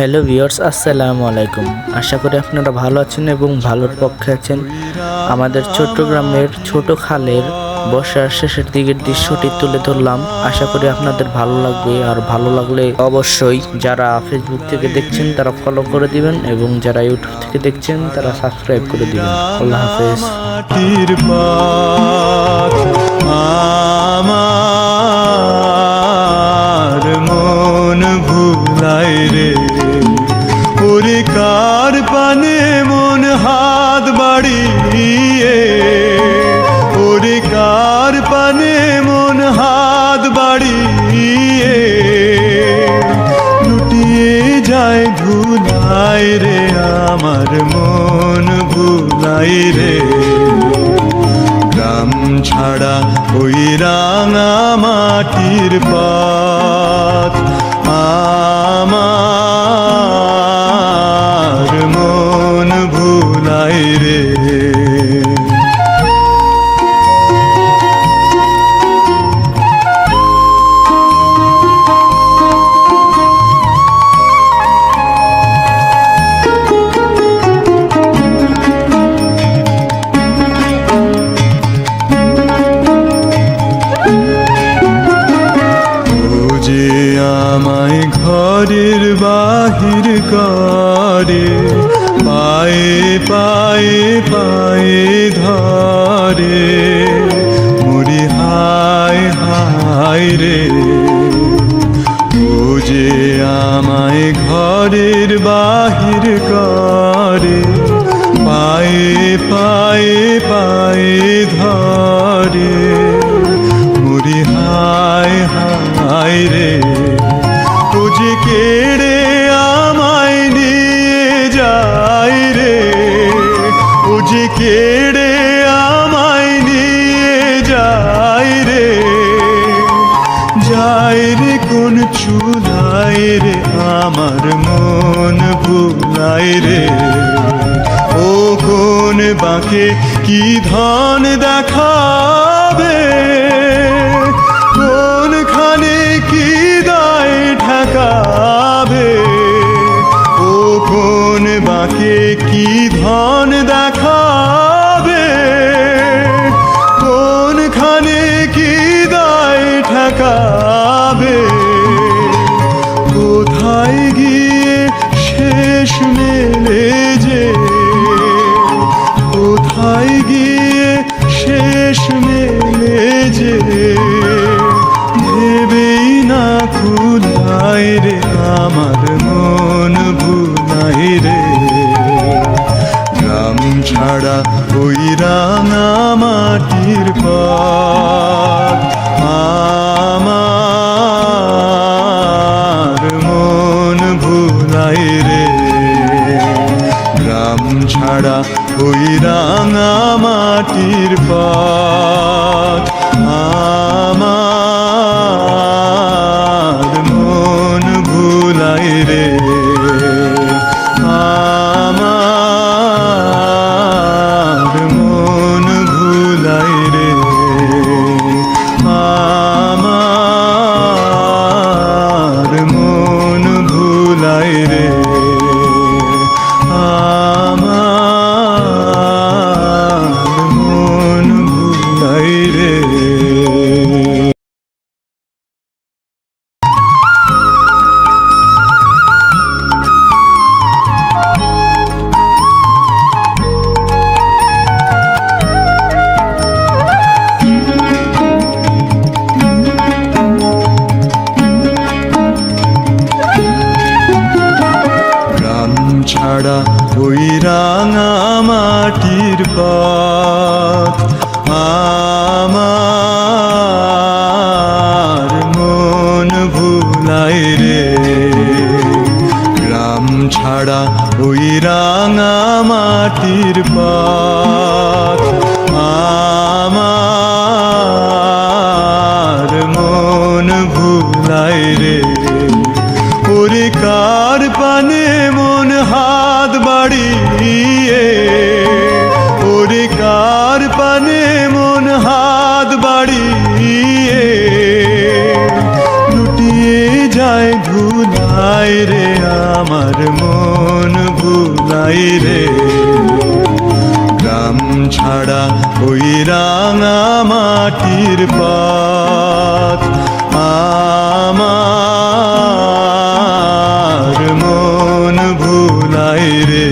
Hello viewers, আসসালামু আলাইকুম। আশা করি আপনারা ভালো আছেন এবং ভালোর পক্ষে আছেন। আমাদের চট্টগ্রামের ছোট খালের বর্ষার শেষের দিকের দৃশ্যটি তুলে ধরলাম। আশা করি আপনাদের ভালো লাগবে, আর ভালো লাগলে অবশ্যই যারা ফেসবুক থেকে দেখছেন তারা ফলো করে দিবেন এবং যারা ইউটিউব থেকে দেখছেন তারা সাবস্ক্রাইব করে দিবেন। আল্লাহ হাফেজ। আমার মন ভুলাই রে, ওরে কার পানে মন হাত বাড়িয়ে, ওরে কার পানে মন হাত বাড়িয়ে লুটিয়ে যায় ধুলাই রে, আমার মন ভুলাই রে। গ্রাম ছাড়া ওই রাঙা মাটির পথ আমার মন ভুলাই রে। আমায় ঘরের বাহির করে, পায়ে পায়ে পায়ে ধরে, মুড়ি হায় হায় রে। ও যে আমায় ঘরের বাহির করে, পায়ে পায়ে পায়ে ধরে, মুড়ি হায় হায় রে। ও যে কেড়ে আমায় নিয়ে যায় রে, ও যে কেড়ে আমায় নিয়ে যায় রে, যায় রে কোন চুলাই রে, আমার মন ভুলাই রে। ও কোন বাঁকে কি ধন দেখাবে, কোনখানে কি দায় ঠেকাবে, ও কোন বাঁকে কি ধন দেখাবে, কোনখানে কি দায় ঠেকাবে। কোথায় গিয়ে শেষ মেলে যে, কোথায় গিয়ে শেষ মেলে যে, ভেবেই না খুলাই রে, আমার মন ভুলাই রে। গ্রাম ছাড়া ওই রাঙা মাটির পথ আমার মন ভুলাই রে। গ্রাম ছাড়া ওই রাঙা মাটির পথ আমার মন ভুলাই রে, আমার মন ভুলাই রে, আমার মন ভুলাই রে, আমার মন ভুলাই রে। ছাড়া ওই রাঙা মাটির পথ আমার মন ভুলাই রে। গ্রাম ছাড়া ওই রাঙা মাটির পথ আমার মন ভুলাই রে। ওরে কার পানে মন হাত বাড়িয়ে, ওরে কার পানে মন হাত বাড়িয়ে লুটিয়ে যায় ধুলাই রে, আমার মন ভুলাই রে গ্রাম ছাড়া ওই রাঙা মাটির পথ আমার মন ভুলাই রে